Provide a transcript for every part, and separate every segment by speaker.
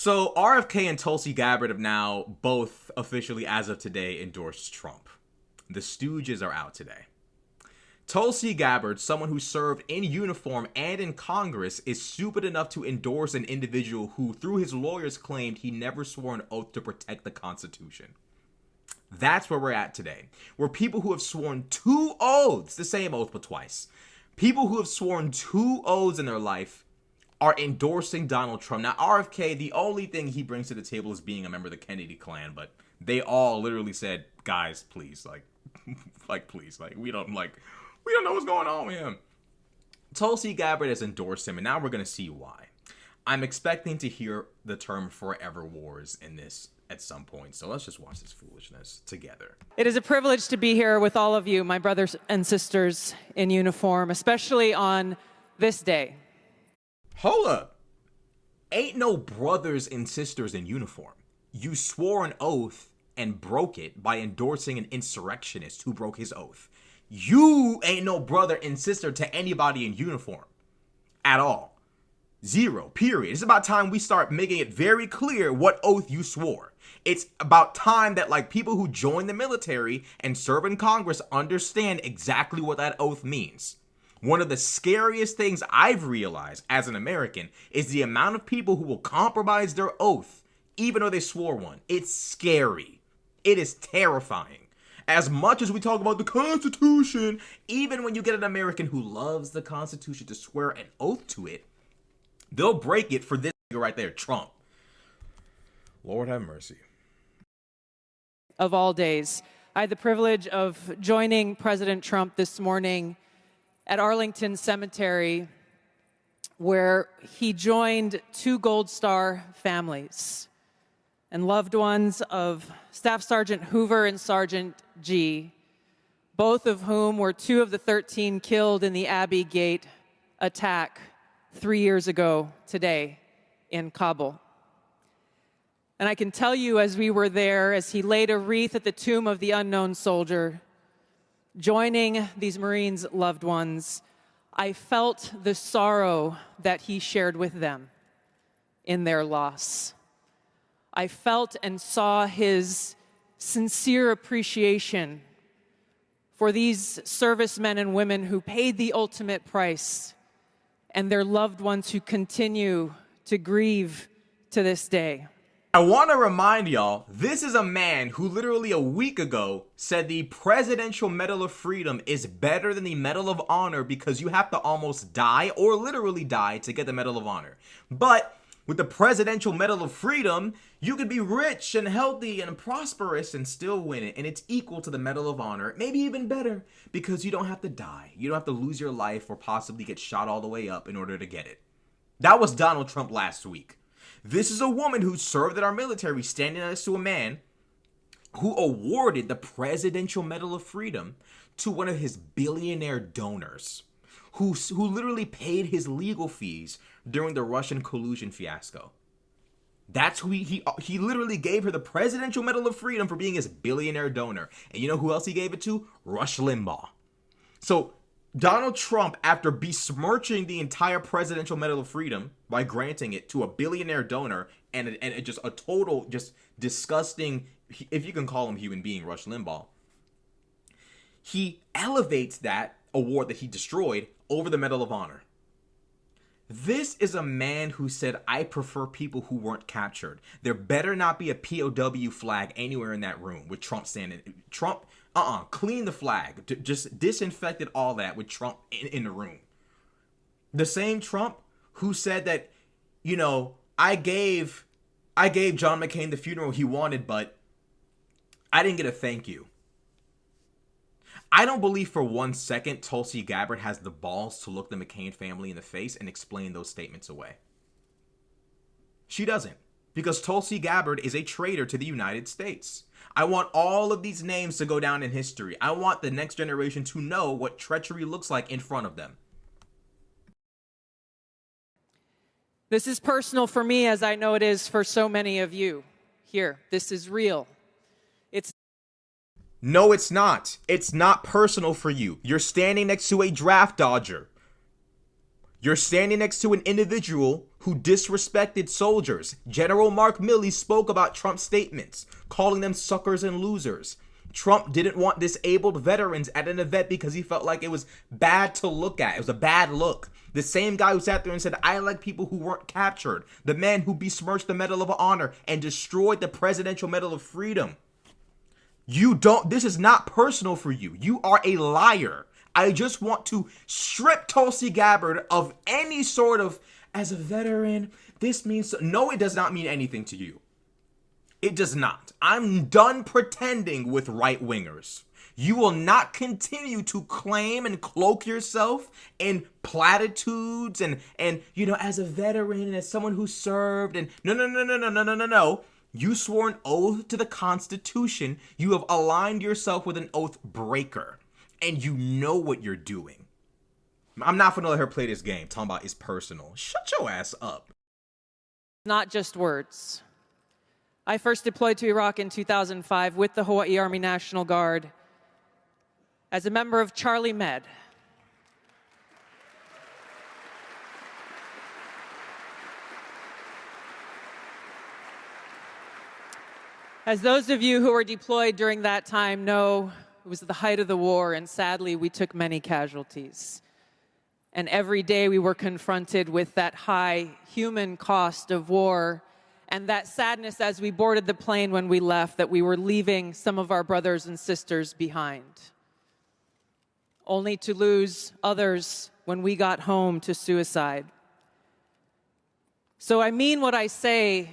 Speaker 1: So RFK and Tulsi Gabbard have now both officially, as of today, endorsed Trump. The Stooges are out today. Tulsi Gabbard, someone who served in uniform and in Congress, is stupid enough to endorse an individual who, through his lawyers, claimed he never swore an oath to protect the Constitution. That's where we're at today. We're people who have sworn 2 oaths, the same oath but twice. People who have sworn 2 oaths in their life are endorsing Donald Trump. Now, RFK, the only thing he brings to the table is being a member of the Kennedy clan, but they all literally said, guys, please, please, we don't know what's going on with him. Tulsi Gabbard has endorsed him, and now we're going to see why. I'm expecting to hear the term forever wars in this at some point, so let's just watch this foolishness together.
Speaker 2: It is a privilege to be here with all of you, my brothers and sisters in uniform, especially on this day.
Speaker 1: Hold up. Ain't no brothers and sisters in uniform. You swore an oath and broke it by endorsing an insurrectionist who broke his oath. You ain't no brother and sister to anybody in uniform. At all. 0, period. It's about time we start making it very clear what oath you swore. It's about time that people who join the military and serve in Congress understand exactly what that oath means. One of the scariest things I've realized as an American is the amount of people who will compromise their oath even though they swore one. It's scary. It is terrifying. As much as we talk about the Constitution, even when you get an American who loves the Constitution to swear an oath to it, they'll break it for this nigga right there, Trump. Lord have mercy.
Speaker 2: Of all days, I had the privilege of joining President Trump this morning at Arlington Cemetery, where he joined 2 Gold Star families and loved ones of Staff Sergeant Hoover and Sergeant G, both of whom were 2 of the 13 killed in the Abbey Gate attack 3 years ago today in Kabul. And I can tell you, as we were there, as he laid a wreath at the tomb of the unknown soldier, joining these Marines' loved ones, I felt the sorrow that he shared with them in their loss. I felt and saw his sincere appreciation for these servicemen and women who paid the ultimate price and their loved ones who continue to grieve to this day.
Speaker 1: I want to remind y'all, this is a man who literally a week ago said the Presidential Medal of Freedom is better than the Medal of Honor because you have to almost die or literally die to get the Medal of Honor. But with the Presidential Medal of Freedom, you could be rich and healthy and prosperous and still win it. And it's equal to the Medal of Honor, maybe even better, because you don't have to die. You don't have to lose your life or possibly get shot all the way up in order to get it. That was Donald Trump last week. This is a woman who served in our military standing next to a man who awarded the Presidential Medal of Freedom to one of his billionaire donors who literally paid his legal fees during the Russian collusion fiasco. That's who he literally gave her the Presidential Medal of Freedom for being his billionaire donor. And you know who else he gave it to? Rush Limbaugh. So Donald Trump, after besmirching the entire Presidential Medal of Freedom by granting it to a billionaire donor and just a total, just disgusting, if you can call him human being, Rush Limbaugh, he elevates that award that he destroyed over the Medal of Honor. This is a man who said, I prefer people who weren't captured. There better not be a POW flag anywhere in that room with Trump standing. Trump, clean the flag. Just disinfected all that with Trump in the room. The same Trump who said that, I gave John McCain the funeral he wanted, but I didn't get a thank you. I don't believe for 1 second Tulsi Gabbard has the balls to look the McCain family in the face and explain those statements away. She doesn't, because Tulsi Gabbard is a traitor to the United States. I want all of these names to go down in history. I want the next generation to know what treachery looks like in front of them.
Speaker 2: This is personal for me, as I know it is for so many of you here. This is real.
Speaker 1: No, it's not. It's not personal for you. You're standing next to a draft dodger. You're standing next to an individual who disrespected soldiers. General Mark Milley spoke about Trump's statements, calling them suckers and losers. Trump didn't want disabled veterans at an event because he felt like it was bad to look at. It was a bad look. The same guy who sat there and said, I like people who weren't captured. The man who besmirched the Medal of Honor and destroyed the Presidential Medal of Freedom. This is not personal for you. You are a liar. I just want to strip Tulsi Gabbard of any sort of, as a veteran, this means, no, it does not mean anything to you. It does not. I'm done pretending with right-wingers. You will not continue to claim and cloak yourself in platitudes and as a veteran and as someone who served and no. You swore an oath to the Constitution. You have aligned yourself with an oath breaker. And you know what you're doing. I'm not gonna let her play this game. Talking about it's personal. Shut your ass up.
Speaker 2: Not just words. I first deployed to Iraq in 2005 with the Hawaii Army National Guard as a member of Charlie Med. As those of you who were deployed during that time know, it was the height of the war, and sadly, we took many casualties. And every day we were confronted with that high human cost of war and that sadness as we boarded the plane when we left, that we were leaving some of our brothers and sisters behind, only to lose others when we got home to suicide. So I mean what I say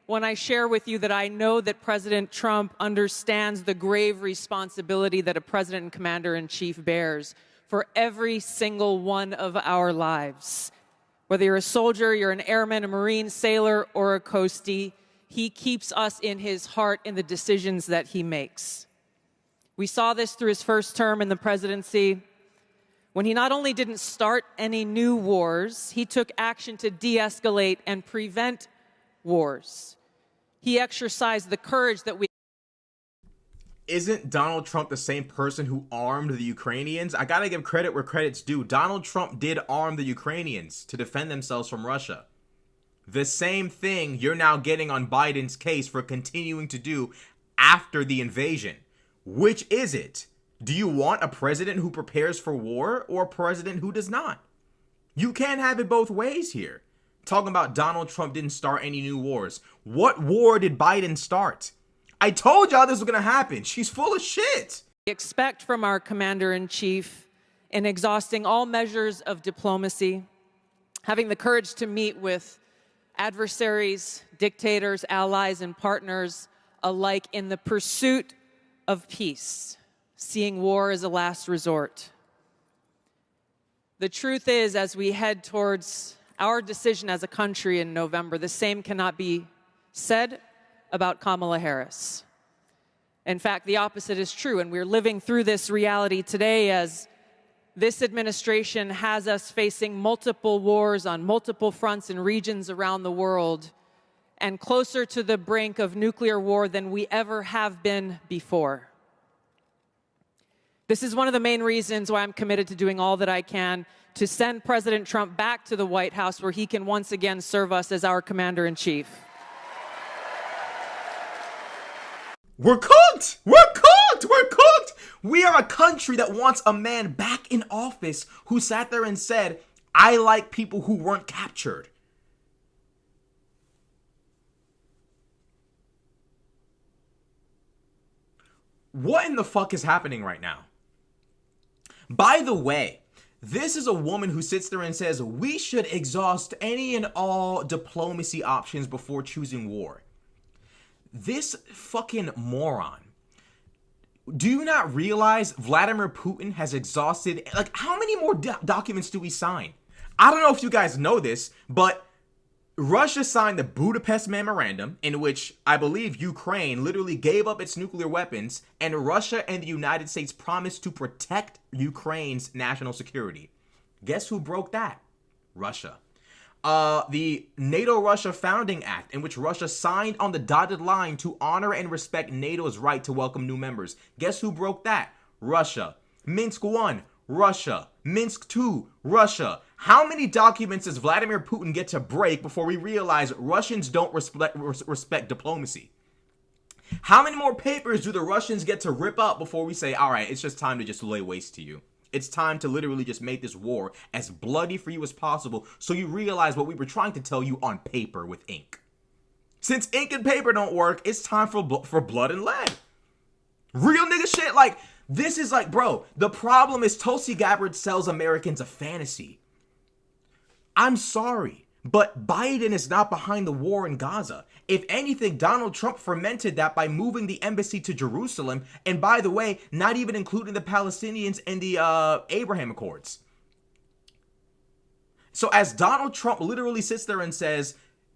Speaker 2: when I share with you that I know that President Trump understands the grave responsibility that a president and commander-in-chief bears for every single one of our lives. Whether you're a soldier, you're an airman, a Marine, sailor, or a coastie, he keeps us in his heart in the decisions that he makes. We saw this through his first term in the presidency, when he not only didn't start any new wars, he took action to de-escalate and prevent wars. He exercised the courage that we...
Speaker 1: Isn't Donald Trump the same person who armed the Ukrainians? I gotta give credit where credit's due. Donald Trump did arm the Ukrainians to defend themselves from Russia. The same thing you're now getting on Biden's case for continuing to do after the invasion. Which is it? Do you want a president who prepares for war or a president who does not? You can't have it both ways here. Talking about Donald Trump didn't start any new wars. What war did Biden start? I told y'all this was going to happen. She's full of shit.
Speaker 2: We expect from our commander-in-chief in exhausting all measures of diplomacy, having the courage to meet with adversaries, dictators, allies, and partners alike in the pursuit of peace, seeing war as a last resort. The truth is, as we head towards our decision as a country in November, the same cannot be said about Kamala Harris. In fact, the opposite is true, and we're living through this reality today as this administration has us facing multiple wars on multiple fronts and regions around the world, and closer to the brink of nuclear war than we ever have been before. This is one of the main reasons why I'm committed to doing all that I can to send President Trump back to the White House, where he can once again serve us as our commander-in-chief.
Speaker 1: We're cooked! We're cooked! We're cooked! We are a country that wants a man back in office who sat there and said, I like people who weren't captured. What in the fuck is happening right now? By the way, this is a woman who sits there and says, we should exhaust any and all diplomacy options before choosing war. This fucking moron. Do you not realize Vladimir Putin has exhausted, like, how many more documents do we sign? I don't know if you guys know this, but Russia signed the Budapest Memorandum, in which I believe Ukraine literally gave up its nuclear weapons, and Russia and the United States promised to protect Ukraine's national security. Guess who broke that? Russia. The NATO-Russia Founding Act, in which Russia signed on the dotted line to honor and respect NATO's right to welcome new members. Guess who broke that? Russia. Minsk 1, Russia. Minsk 2, Russia. How many documents does Vladimir Putin get to break before we realize Russians don't respect diplomacy? How many more papers do the Russians get to rip up before we say, all right, it's just time to just lay waste to you? It's time to literally just make this war as bloody for you as possible so you realize what we were trying to tell you on paper with ink. Since ink and paper don't work, it's time for blood and lead. Real nigga shit. Like, this is like, bro, the problem is Tulsi Gabbard sells Americans a fantasy. I'm sorry, but Biden is not behind the war in Gaza. If anything, Donald Trump fermented that by moving the embassy to Jerusalem, and by the way, not even including the Palestinians in the Abraham Accords. So as Donald Trump literally sits there and says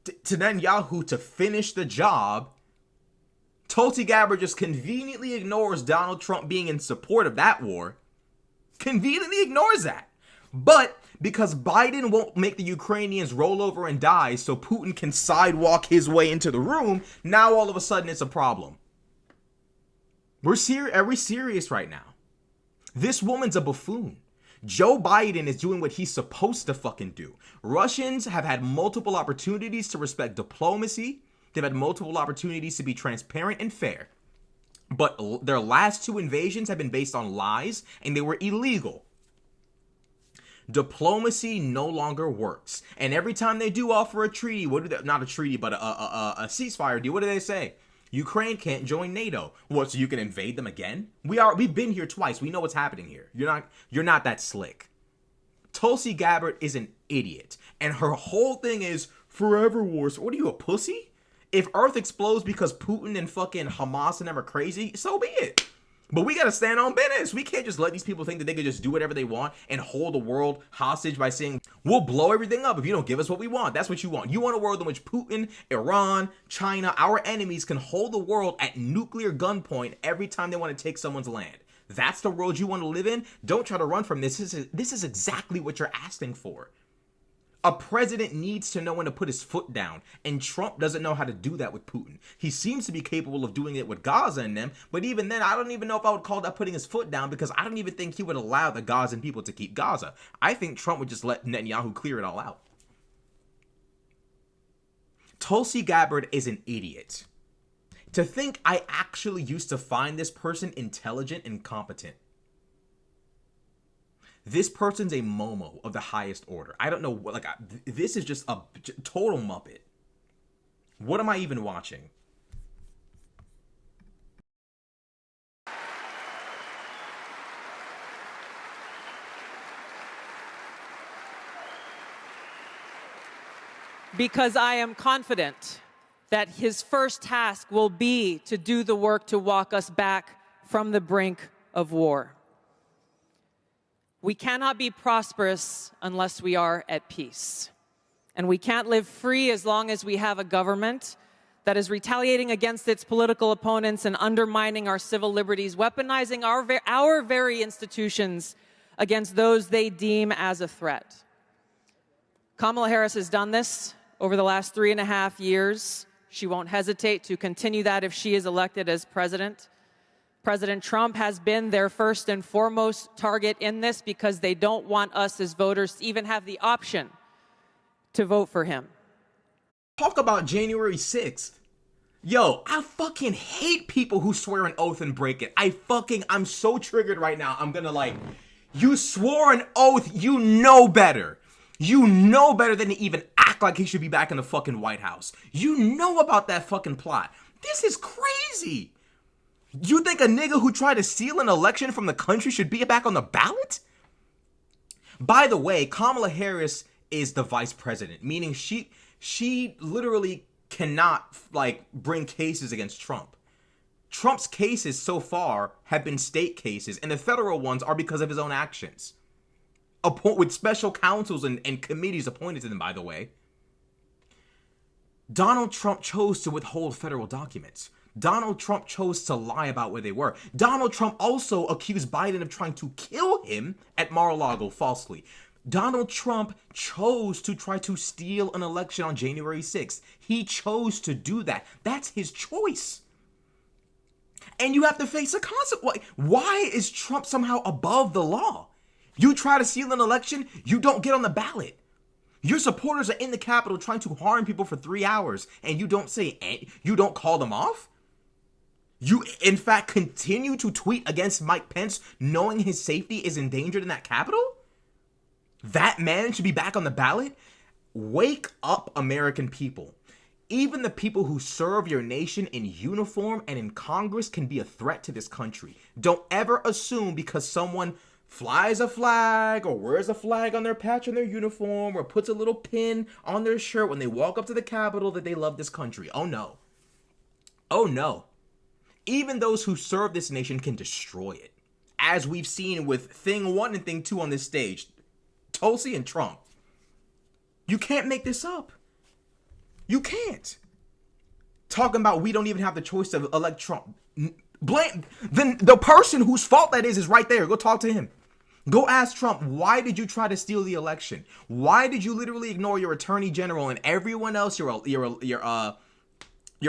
Speaker 1: to Netanyahu to finish the job, Tulsi Gabbard just conveniently ignores Donald Trump being in support of that war. Conveniently ignores that. But because Biden won't make the Ukrainians roll over and die so Putin can sidewalk his way into the room, now all of a sudden it's a problem. Are we serious right now? This woman's a buffoon. Joe Biden is doing what he's supposed to fucking do. Russians have had multiple opportunities to respect diplomacy. They've had multiple opportunities to be transparent and fair. But their last two invasions have been based on lies, and they were illegal. Diplomacy no longer works. And every time they do offer a treaty, not a treaty, but a ceasefire deal, what do they say? Ukraine can't join NATO. What, so you can invade them again? We've been here twice. We know what's happening here. You're not that slick. Tulsi Gabbard is an idiot. And her whole thing is forever wars. What are you, a pussy? If Earth explodes because Putin and fucking Hamas and them are crazy, so be it. But we gotta stand on business. We can't just let these people think that they can just do whatever they want and hold the world hostage by saying, we'll blow everything up if you don't give us what we want. That's what you want. You want a world in which Putin, Iran, China, our enemies can hold the world at nuclear gunpoint every time they want to take someone's land. That's the world you want to live in? Don't try to run from this. This is exactly what you're asking for. A president needs to know when to put his foot down, and Trump doesn't know how to do that with Putin. He seems to be capable of doing it with Gaza and them, but even then, I don't even know if I would call that putting his foot down, because I don't even think he would allow the Gazan people to keep Gaza. I think Trump would just let Netanyahu clear it all out. Tulsi Gabbard is an idiot. To think I actually used to find this person intelligent and competent. This person's a Momo of the highest order. I don't know, like, this is just a total Muppet. What am I even watching?
Speaker 2: Because I am confident that his first task will be to do the work to walk us back from the brink of war. We cannot be prosperous unless we are at peace. And we can't live free as long as we have a government that is retaliating against its political opponents and undermining our civil liberties, weaponizing our very institutions against those they deem as a threat. Kamala Harris has done this over the last 3.5 years. She won't hesitate to continue that if she is elected as president. President Trump has been their first and foremost target in this because they don't want us as voters to even have the option to vote for him.
Speaker 1: Talk about January 6th. Yo, I fucking hate people who swear an oath and break it. I'm so triggered right now. I'm gonna you swore an oath, you know better. You know better than to even act like he should be back in the fucking White House. You know about that fucking plot. This is crazy. You think a nigga who tried to steal an election from the country should be back on the ballot? By the way, Kamala Harris is the vice president, meaning she literally cannot bring cases against Trump. Trump's cases so far have been state cases, and the federal ones are because of his own actions. With special counsels and committees appointed to them, by the way. Donald Trump chose to withhold federal documents. Donald Trump chose to lie about where they were. Donald Trump also accused Biden of trying to kill him at Mar-a-Lago falsely. Donald Trump chose to try to steal an election on January 6th. He chose to do that. That's his choice. And you have to face a consequence. Why is Trump somehow above the law? You try to steal an election, you don't get on the ballot. Your supporters are in the Capitol trying to harm people for 3 hours, and you don't call them off? You, in fact, continue to tweet against Mike Pence knowing his safety is endangered in that Capitol? That man should be back on the ballot? Wake up, American people. Even the people who serve your nation in uniform and in Congress can be a threat to this country. Don't ever assume because someone flies a flag or wears a flag on their patch on their uniform or puts a little pin on their shirt when they walk up to the Capitol that they love this country. Oh no. Oh no. Even those who serve this nation can destroy it. As we've seen with thing 1 and thing 2 on this stage. Tulsi and Trump. You can't make this up. You can't. Talking about we don't even have the choice to elect Trump. Blame then the person whose fault that is right there. Go talk to him. Go ask Trump, why did you try to steal the election? Why did you literally ignore your attorney general and everyone else, your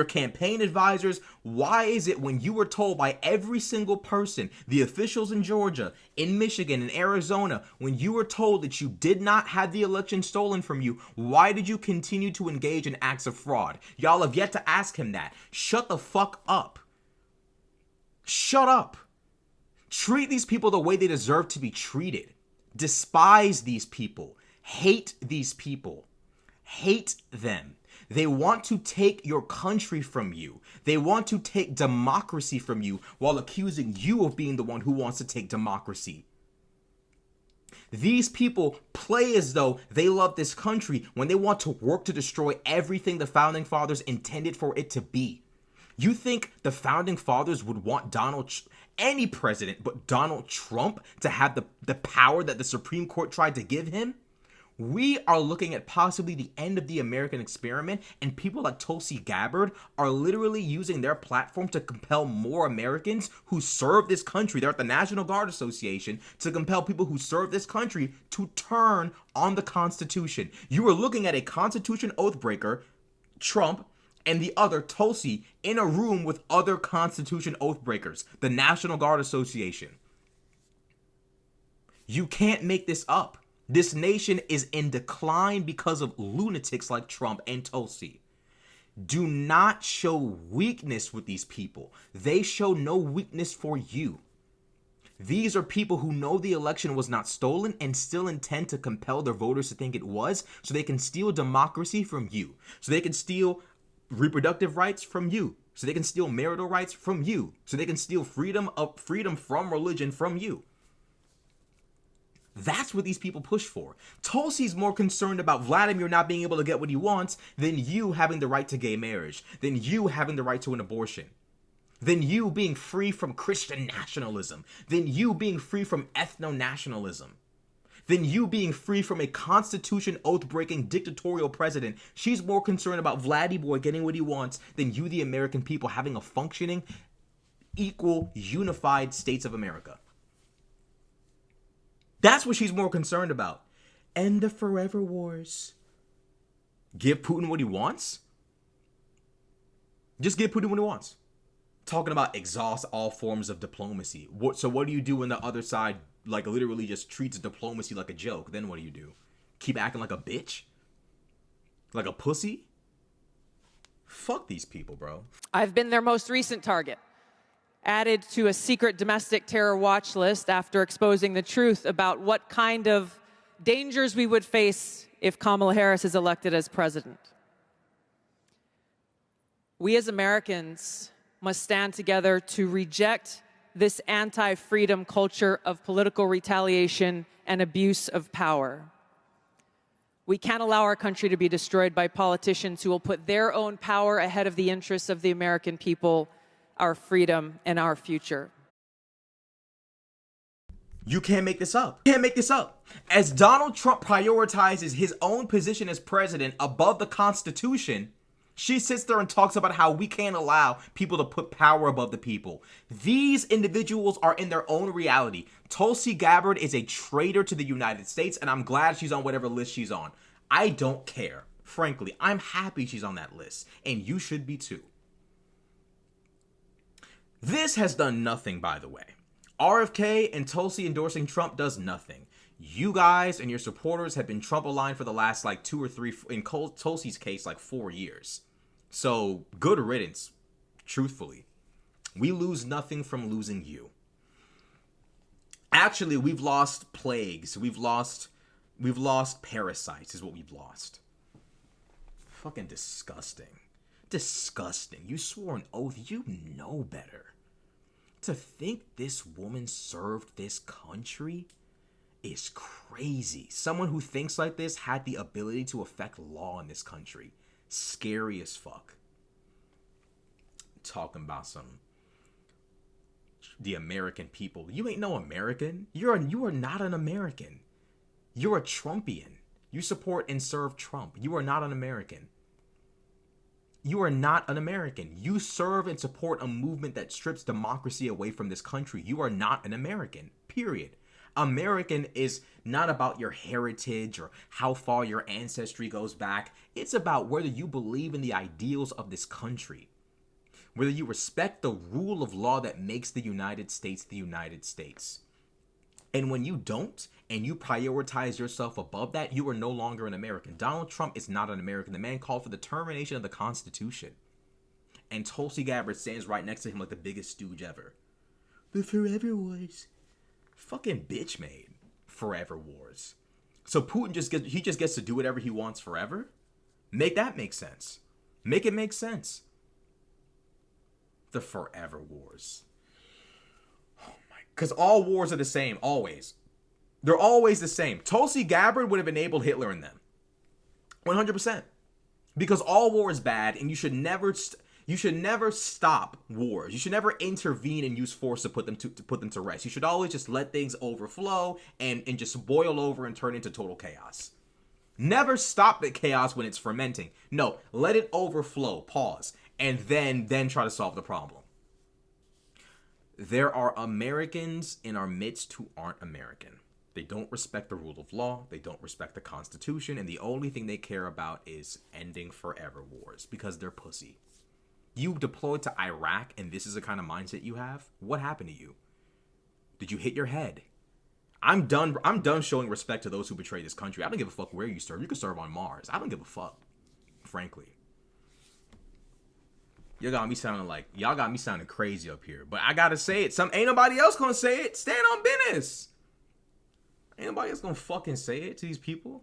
Speaker 1: campaign advisors? Why is it when you were told by every single person, the officials in Georgia, in Michigan, in Arizona, when you were told that you did not have the election stolen from you, why did you continue to engage in acts of fraud? Y'all have yet to ask him that. Shut the fuck up. Shut up. Treat these people the way they deserve to be treated. Despise these people. Hate these people. Hate them. They want to take your country from you. They want to take democracy from you while accusing you of being the one who wants to take democracy. These people play as though they love this country when they want to work to destroy everything the founding fathers intended for it to be. You think the founding fathers would want any president but Donald Trump to have the power that the Supreme Court tried to give him? We are looking at possibly the end of the American experiment, and people like Tulsi Gabbard are literally using their platform to compel more Americans who serve this country. They're at the National Guard Association to compel people who serve this country to turn on the Constitution. You are looking at a Constitution oathbreaker, Trump, and the other, Tulsi, in a room with other Constitution oathbreakers, the National Guard Association. You can't make this up. This nation is in decline because of lunatics like Trump and Tulsi. Do not show weakness with these people. They show no weakness for you. These are people who know the election was not stolen and still intend to compel their voters to think it was, so they can steal democracy from you. So they can steal reproductive rights from you. So they can steal marital rights from you. So they can steal freedom from religion from you. That's what these people push for. Tulsi's more concerned about Vladimir not being able to get what he wants than you having the right to gay marriage, than you having the right to an abortion, than you being free from Christian nationalism, than you being free from ethno-nationalism, than you being free from a Constitution oath-breaking dictatorial president. She's more concerned about Vladdy Boy getting what he wants than you, the American people, having a functioning, equal, unified states of America. That's what she's more concerned about. End the forever wars. Give Putin what he wants? Just give Putin what he wants. Talking about exhaust all forms of diplomacy. So what do you do when the other side like literally just treats diplomacy like a joke? Then what do you do? Keep acting like a bitch? Like a pussy? Fuck these people, bro.
Speaker 2: I've been their most recent target, added to a secret domestic terror watch list after exposing the truth about what kind of dangers we would face if Kamala Harris is elected as president. We as Americans must stand together to reject this anti-freedom culture of political retaliation and abuse of power. We can't allow our country to be destroyed by politicians who will put their own power ahead of the interests of the American people, our freedom, and our future.
Speaker 1: You can't make this up. You can't make this up. As Donald Trump prioritizes his own position as president above the Constitution, she sits there and talks about how we can't allow people to put power above the people. These individuals are in their own reality. Tulsi Gabbard is a traitor to the United States, and I'm glad she's on whatever list she's on. I don't care. Frankly, I'm happy she's on that list, and you should be too. This has done nothing, by the way. RFK and Tulsi endorsing Trump does nothing. You guys and your supporters have been Trump aligned for the last like 2 or 3, in Tulsi's case, like 4 years. So good riddance, truthfully. We lose nothing from losing you. Actually, we've lost plagues. We've lost parasites is what we've lost. Fucking disgusting. Disgusting. You swore an oath. You know better. To think this woman served this country is crazy. Someone who thinks like this had the ability to affect law in this country. Scary as fuck. Talking about the American people. You ain't no American. You are not an American. You're a Trumpian. You support and serve Trump. You are not an American. You are not an American. You serve and support a movement that strips democracy away from this country. You are not an American. Period. American is not about your heritage or how far your ancestry goes back. It's about whether you believe in the ideals of this country. Whether you respect the rule of law that makes the United States the United States. And when you don't, and you prioritize yourself above that, you are no longer an American. Donald Trump is not an American. The man called for the termination of the Constitution. And Tulsi Gabbard stands right next to him like the biggest stooge ever. The forever wars. Fucking bitch made. Forever wars. So Putin just gets to do whatever he wants forever? Make that make sense. Make it make sense. The forever wars. Oh my. Because all wars are the same, always. They're always the same. Tulsi Gabbard would have enabled Hitler in them. 100%. Because all war is bad, and you should never stop wars. You should never intervene and use force to put them to rest. You should always just let things overflow and just boil over and turn into total chaos. Never stop the chaos when it's fermenting. No, let it overflow, pause, and then try to solve the problem. There are Americans in our midst who aren't American. They don't respect the rule of law. They don't respect the Constitution. And the only thing they care about is ending forever wars because they're pussy. You deployed to Iraq and this is the kind of mindset you have? What happened to you? Did you hit your head? I'm done showing respect to those who betray this country. I don't give a fuck where you serve. You can serve on Mars. I don't give a fuck, frankly. Y'all got me sounding crazy up here. But I gotta say it. Ain't nobody else gonna say it. Stand on business. Ain't nobody else gonna fucking say it to these people.